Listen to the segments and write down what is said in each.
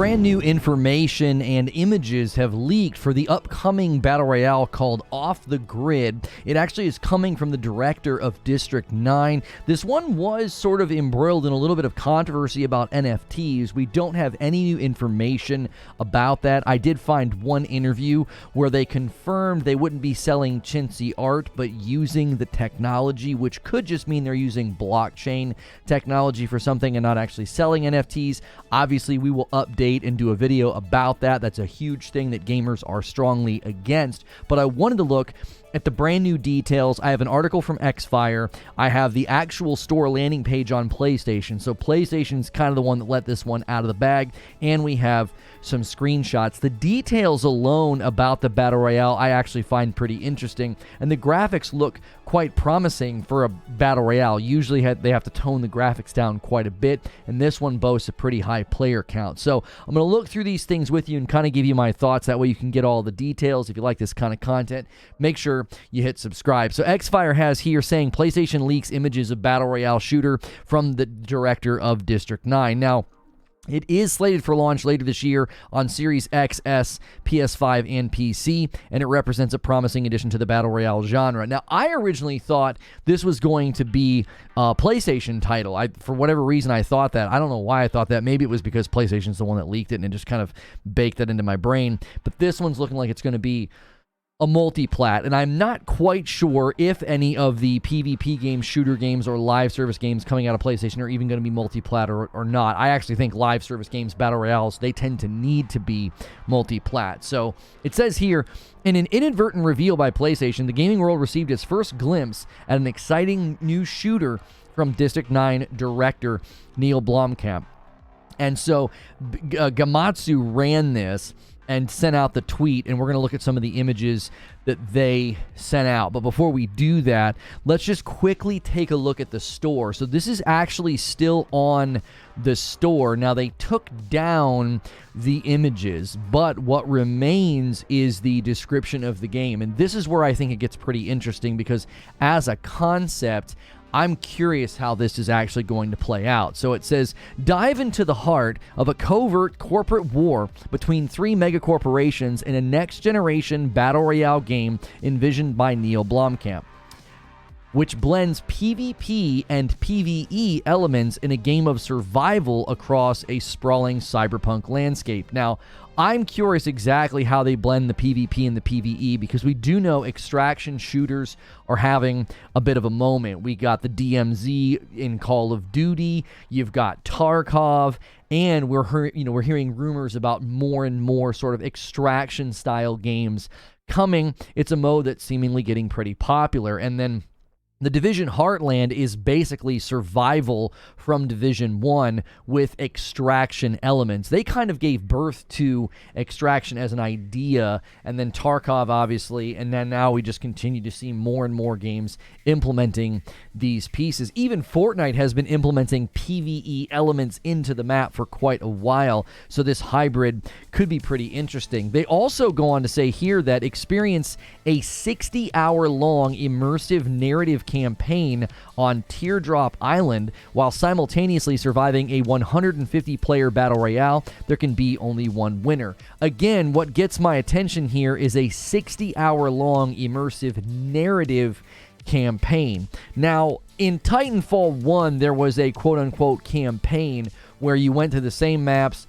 brand new information and images have leaked for the upcoming Battle Royale called Off the Grid. It actually is coming from the director of District 9. This one was sort of embroiled in a little bit of controversy about NFTs. We don't have any new information about that. I did find one interview where they confirmed they wouldn't be selling chintzy art, but using the technology, which could just mean they're using blockchain technology for something and not actually selling NFTs. Obviously, we will update and do a video about that. That's a huge thing that gamers are strongly against. But I wanted to look at the brand new details. I have an article from Xfire. I have the actual store landing page on PlayStation. So PlayStation's kind of the one that let this one out of the bag. And we have some screenshots. The details alone about the Battle Royale I actually find pretty interesting. And the graphics look quite promising for a Battle Royale. Usually they have to tone the graphics down quite a bit. And this one boasts a pretty high player count. So I'm going to look through these things with you and kind of give you my thoughts. That way you can get all the details. If you like this kind of content, make sure you hit subscribe. So Xfire has here saying PlayStation leaks images of Battle Royale shooter from the director of District 9. Now, it is slated for launch later this year on Series X, S, PS5, and PC, and it represents a promising addition to the Battle Royale genre. Now, I originally thought this was going to be a PlayStation title. For whatever reason, I thought that. I don't know why I thought that. Maybe it was because PlayStation's the one that leaked it, and it just kind of baked that into my brain. But this one's looking like it's going to be a multi-plat, and I'm not quite sure if any of the PvP games, shooter games, or live service games coming out of PlayStation are even going to be multi-plat or not. I actually think live service games, Battle Royales, they tend to need to be multi-plat. So it says here, in an inadvertent reveal by PlayStation, the gaming world received its first glimpse at an exciting new shooter from District 9 director Neil Blomkamp. And so Gamatsu ran this and sent out the tweet, and we're going to look at some of the images that they sent out. But before we do that, let's just quickly take a look at the store. So this is actually still on the store. Now, they took down the images, but what remains is the description of the game. And this is where I think it gets pretty interesting, because as a concept, I'm curious how this is actually going to play out. So it says, dive into the heart of a covert corporate war between three megacorporations in a next-generation Battle Royale game envisioned by Neil Blomkamp, which blends PvP and PvE elements in a game of survival across a sprawling cyberpunk landscape. Now, I'm curious exactly how they blend the PvP and the PvE, because we do know extraction shooters are having a bit of a moment. We got the DMZ in Call of Duty, you've got Tarkov, and we're hearing rumors about more and more sort of extraction style games coming. It's a mode that's seemingly getting pretty popular. And then the Division Heartland is basically survival from Division 1 with extraction elements. They kind of gave birth to extraction as an idea, and then Tarkov, obviously, and then now we just continue to see more and more games implementing these pieces. Even Fortnite has been implementing PvE elements into the map for quite a while, so this hybrid could be pretty interesting. They also go on to say here that experience a 60-hour-long immersive narrative campaign on Teardrop Island while simultaneously surviving a 150-player Battle Royale. There can be only one winner. Again, what gets my attention here is a 60-hour-long immersive narrative campaign. Now, in Titanfall 1, there was a quote-unquote campaign where you went to the same maps,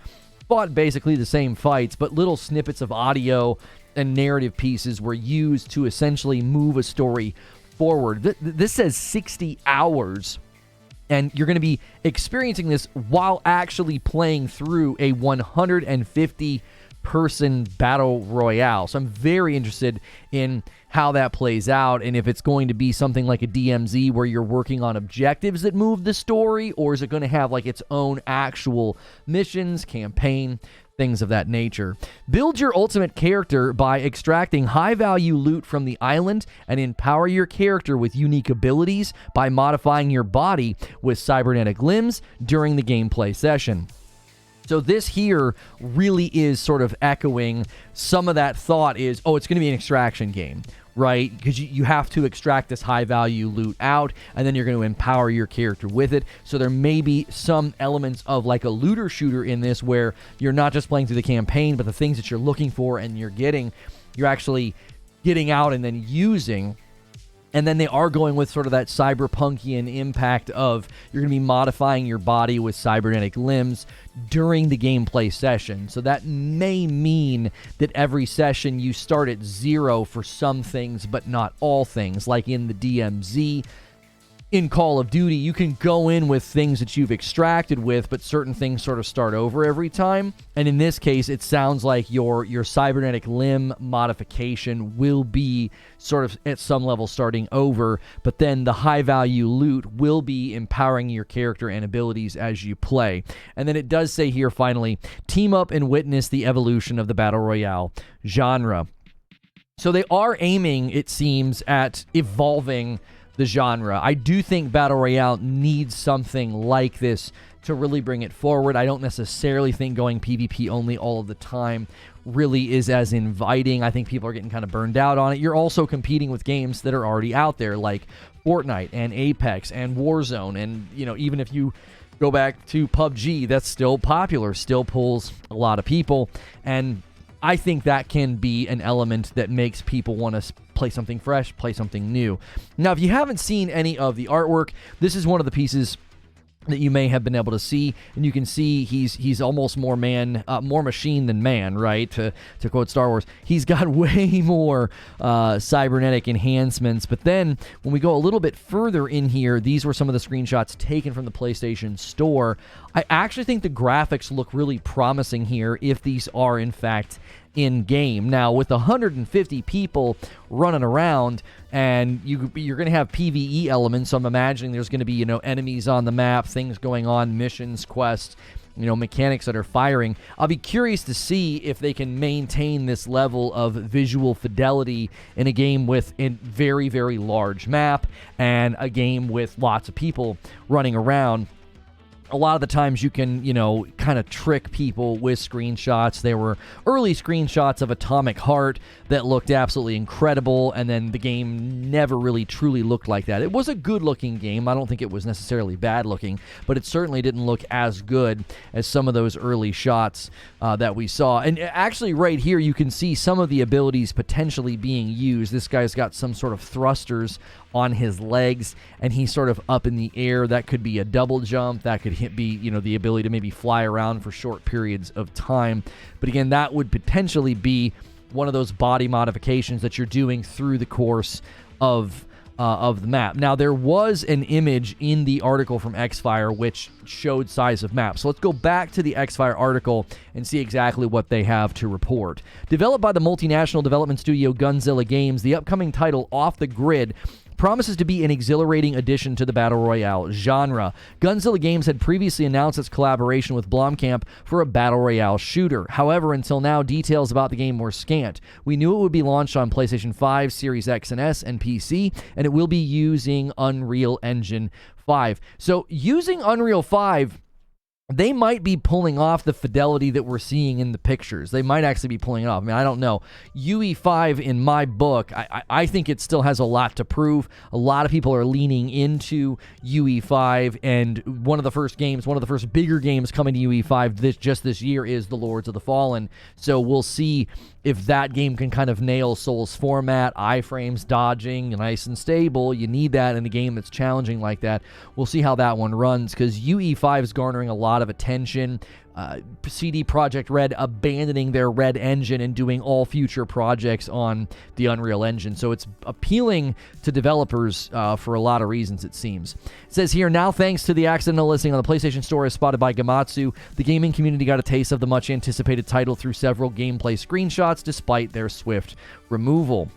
fought basically the same fights, but little snippets of audio and narrative pieces were used to essentially move a story forward. This says 60 hours, and you're going to be experiencing this while actually playing through a 150-person Battle Royale. So I'm very interested in how that plays out, and if it's going to be something like a DMZ where you're working on objectives that move the story, or is it going to have like its own actual missions, campaign, things of that nature. Build your ultimate character by extracting high-value loot from the island, and empower your character with unique abilities by modifying your body with cybernetic limbs during the gameplay session. So this here really is sort of echoing some of that thought is, oh, it's going to be an extraction game. right? Because you have to extract this high-value loot out, and then you're going to empower your character with it. So there may be some elements of like a looter shooter in this where you're not just playing through the campaign, but the things that you're looking for and you're actually getting out and then using. And then they are going with sort of that cyberpunkian impact of you're going to be modifying your body with cybernetic limbs during the gameplay session. So that may mean that every session you start at 0 for some things, but not all things. Like in the DMZ, in Call of Duty, you can go in with things that you've extracted with, but certain things sort of start over every time. And in this case, it sounds like your cybernetic limb modification will be sort of at some level starting over, but then the high-value loot will be empowering your character and abilities as you play. And then it does say here, finally, team up and witness the evolution of the Battle Royale genre. So they are aiming, it seems, at evolving the genre. I do think Battle Royale needs something like this to really bring it forward. I don't necessarily think going PvP only all of the time really is as inviting. I think people are getting kind of burned out on it. You're also competing with games that are already out there like Fortnite and Apex and Warzone, and even if you go back to PUBG, that's still popular, still pulls a lot of people, and I think that can be an element that makes people want to play something fresh, play something new. Now, if you haven't seen any of the artwork, this is one of the pieces that you may have been able to see, and you can see he's almost more machine than man, right? To quote Star Wars, he's got way more cybernetic enhancements. But then when we go a little bit further in here, these were some of the screenshots taken from the PlayStation Store. I actually think the graphics look really promising here if these are in fact in-game. Now, with 150 people running around, and you're going to have PvE elements, so I'm imagining there's going to be, enemies on the map, things going on, missions, quests, mechanics that are firing. I'll be curious to see if they can maintain this level of visual fidelity in a game with a very, very large map and a game with lots of people running around. A lot of the times you can, kind of trick people with screenshots. There were early screenshots of Atomic Heart that looked absolutely incredible, and then the game never really truly looked like that. It was a good-looking game. I don't think it was necessarily bad-looking, but it certainly didn't look as good as some of those early shots that we saw. And actually right here you can see some of the abilities potentially being used. This guy's got some sort of thrusters on his legs, and he's sort of up in the air. That could be a double jump. That could be, the ability to maybe fly around for short periods of time. But again, that would potentially be one of those body modifications that you're doing through the course of the map. Now, there was an image in the article from Xfire which showed size of map. So let's go back to the Xfire article and see exactly what they have to report. Developed by the multinational development studio Gunzilla Games, the upcoming title Off the Grid promises to be an exhilarating addition to the Battle Royale genre. Gunzilla Games had previously announced its collaboration with Blomkamp for a Battle Royale shooter. However, until now, details about the game were scant. We knew it would be launched on PlayStation 5, Series X and S, and PC, and it will be using Unreal Engine 5. So, using Unreal 5, they might be pulling off the fidelity that we're seeing in the pictures. They might actually be pulling it off. I mean, I don't know. UE5, in my book, I think it still has a lot to prove. A lot of people are leaning into UE5, and one of the first bigger games coming to UE5 just this year is The Lords of the Fallen. So we'll see if that game can kind of nail Souls format, iframes, dodging, nice and stable. You need that in a game that's challenging like that. We'll see how that one runs, because UE5 is garnering a lot of attention. CD Projekt Red abandoning their Red engine and doing all future projects on the Unreal Engine. So it's appealing to developers for a lot of reasons, it seems. It says here, now thanks to the accidental listing on the PlayStation Store as spotted by Gamatsu, the gaming community got a taste of the much anticipated title through several gameplay screenshots despite their swift removal.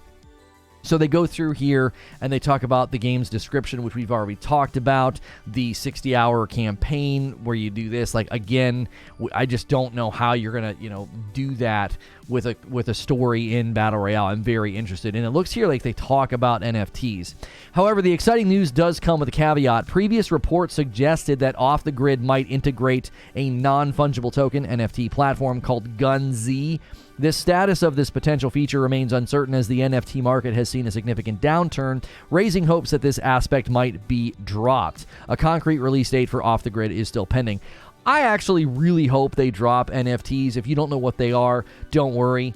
So they go through here and they talk about the game's description, which we've already talked about, the 60-hour campaign where you do this. Like, again, I just don't know how you're going to, do that with a story in Battle Royale. I'm very interested. And it looks here like they talk about NFTs. However, the exciting news does come with a caveat. Previous reports suggested that Off the Grid might integrate a non-fungible token NFT platform called GunZ The status of this potential feature remains uncertain as the NFT market has seen a significant downturn, raising hopes that this aspect might be dropped. A concrete release date for Off the Grid is still pending. I actually really hope they drop NFTs. If you don't know what they are, don't worry.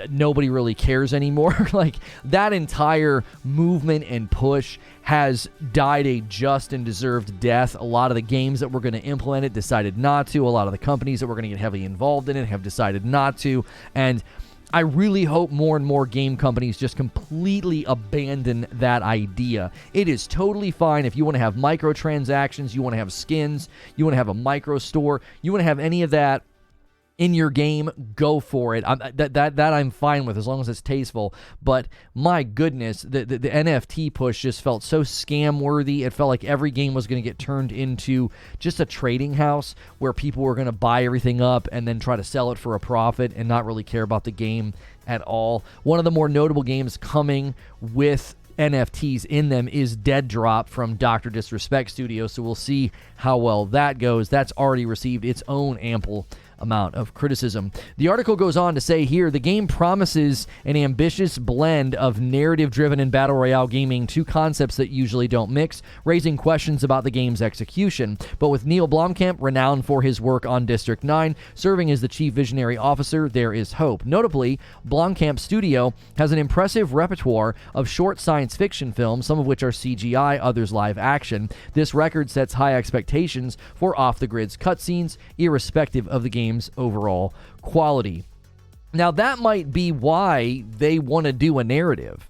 Nobody really cares anymore. Like, that entire movement and push has died a just and deserved death. A lot of the games that were going to implement it decided not to. A lot of the companies that were going to get heavily involved in it have decided not to. And I really hope more and more game companies just completely abandon that idea. It is totally fine if you want to have microtransactions, you want to have skins, you want to have a micro store, you want to have any of that in your game, go for it. That I'm fine with as long as it's tasteful. But my goodness, the NFT push just felt so scam worthy. It felt like every game was going to get turned into just a trading house where people were going to buy everything up and then try to sell it for a profit and not really care about the game at all. One of the more notable games coming with NFTs in them is Dead Drop from Dr. Disrespect Studio, so we'll see how well that goes. That's already received its own ample amount of criticism. The article goes on to say here, the game promises an ambitious blend of narrative-driven and battle royale gaming, two concepts that usually don't mix, raising questions about the game's execution. But with Neil Blomkamp, renowned for his work on District 9, serving as the chief visionary officer, there is hope. Notably, Blomkamp's studio has an impressive repertoire of short science fiction films, some of which are CGI, others live action. This record sets high expectations for Off the Grid's cutscenes, irrespective of the game's overall quality. Now, that might be why they want to do a narrative.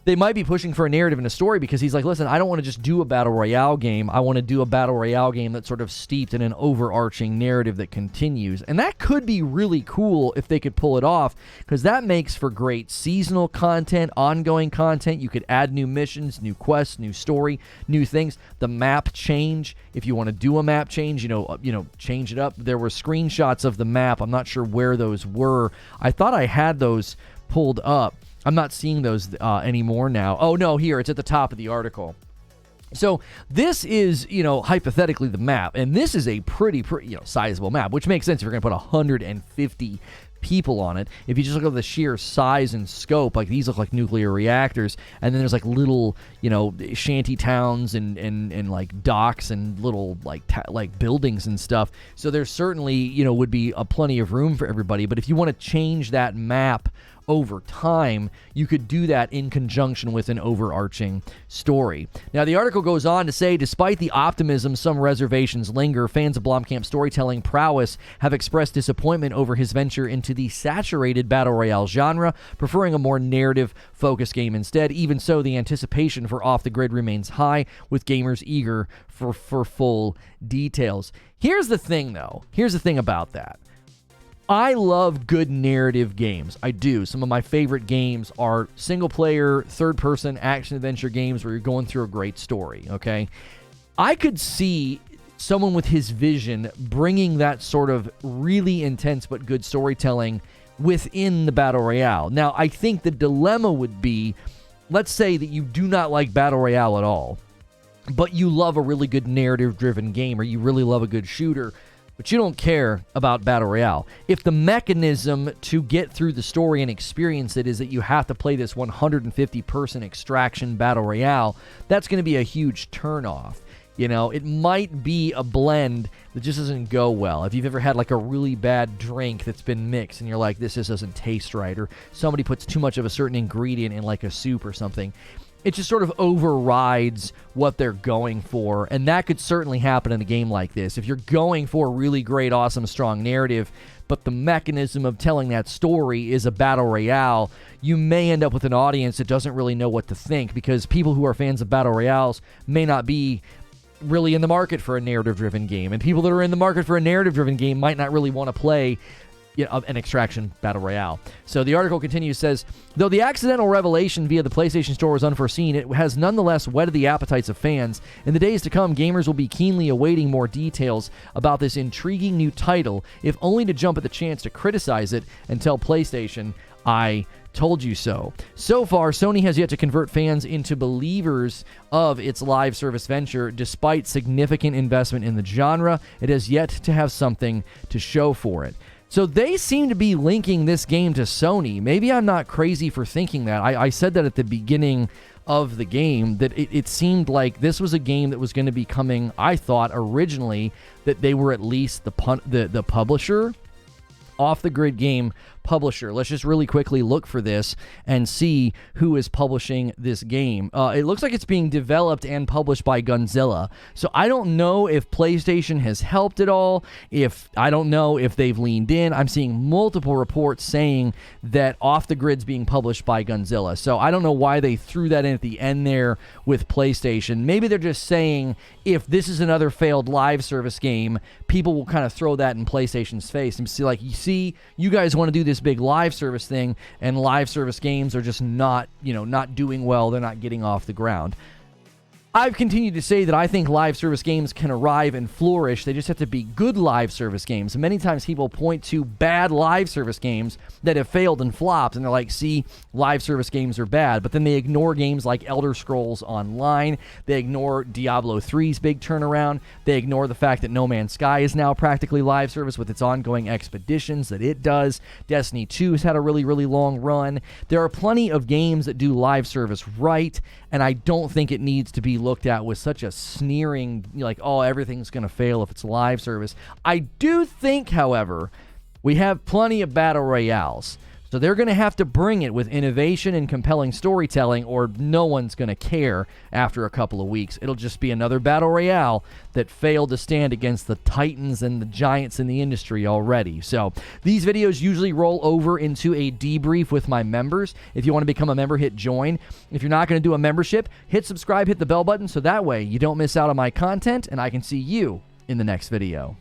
They might be pushing for a narrative and a story because he's like, listen, I don't want to just do a battle royale game. I want to do a battle royale game that's sort of steeped in an overarching narrative that continues. And that could be really cool if they could pull it off, because that makes for great seasonal content, ongoing content. You could add new missions, new quests, new story, new things. The map change. If you want to do a map change, you know, change it up. There were screenshots of the map. I'm not sure where those were. I thought I had those pulled up. I'm not seeing those anymore now. Oh, no, here, it's at the top of the article. So this is, hypothetically the map, and this is a pretty sizable map, which makes sense if you're going to put 150 people on it. If you just look at the sheer size and scope, like these look like nuclear reactors, and then there's like little, shanty towns and like docks and little like buildings and stuff. So there's certainly, would be plenty of room for everybody. But if you want to change that map over time, you could do that in conjunction with an overarching story. Now, the article goes on to say, despite the optimism, some reservations linger. Fans of Blomkamp's storytelling prowess have expressed disappointment over his venture into the saturated battle royale genre, preferring a more narrative-focused game instead. Even so, the anticipation for Off the Grid remains high, with gamers eager for full details. Here's the thing, though. Here's the thing about that. I love good narrative games. I do. Some of my favorite games are single-player, third-person action-adventure games where you're going through a great story, okay? I could see someone with his vision bringing that sort of really intense but good storytelling within the Battle Royale. Now, I think the dilemma would be, let's say that you do not like Battle Royale at all, but you love a really good narrative-driven game, or you really love a good shooter, but you don't care about Battle Royale. If the mechanism to get through the story and experience it is that you have to play this 150-person extraction Battle Royale, that's going to be a huge turnoff. It might be a blend that just doesn't go well. If you've ever had like a really bad drink that's been mixed and you're like, this just doesn't taste right, or somebody puts too much of a certain ingredient in like a soup or something, it just sort of overrides what they're going for, and that could certainly happen in a game like this. If you're going for a really great, awesome, strong narrative, but the mechanism of telling that story is a battle royale, you may end up with an audience that doesn't really know what to think, because people who are fans of battle royales may not be really in the market for a narrative-driven game, and people that are in the market for a narrative-driven game might not really want to play an extraction battle royale. So the article continues, says, though the accidental revelation via the PlayStation Store was unforeseen, it has nonetheless whetted the appetites of fans. In the days to come, gamers will be keenly awaiting more details about this intriguing new title, if only to jump at the chance to criticize it and tell PlayStation, I told you so. So far, Sony has yet to convert fans into believers of its live service venture. Despite significant investment in the genre, it has yet to have something to show for it. So they seem to be linking this game to Sony. Maybe I'm not crazy for thinking that. I said that at the beginning of the game, that it seemed like this was a game that was going to be coming, I thought originally that they were at least the publisher, Off the Grid game publisher. Let's just really quickly look for this and see who is publishing this game. It looks like it's being developed and published by Gunzilla. So I don't know if PlayStation has helped at all. I don't know if they've leaned in. I'm seeing multiple reports saying that Off the Grid's being published by Gunzilla. So I don't know why they threw that in at the end there with PlayStation. Maybe they're just saying if this is another failed live service game, people will kind of throw that in PlayStation's face and see, like, you guys want to do this big live service thing, and live service games are just not doing well. They're not getting off the ground. I've continued to say that I think live service games can arrive and flourish. They just have to be good live service games. And many times people point to bad live service games that have failed and flopped, and they're like, see, live service games are bad. But then they ignore games like Elder Scrolls Online. They ignore Diablo 3's big turnaround. They ignore the fact that No Man's Sky is now practically live service with its ongoing expeditions that it does. Destiny 2 has had a really, really long run. There are plenty of games that do live service right, and I don't think it needs to be looked at with such a sneering, like, oh, everything's going to fail if it's live service. I do think, however, we have plenty of battle royales. So they're going to have to bring it with innovation and compelling storytelling, or no one's going to care after a couple of weeks. It'll just be another battle royale that failed to stand against the titans and the giants in the industry already. So these videos usually roll over into a debrief with my members. If you want to become a member, hit join. If you're not going to do a membership, hit subscribe, hit the bell button, so that way you don't miss out on my content and I can see you in the next video.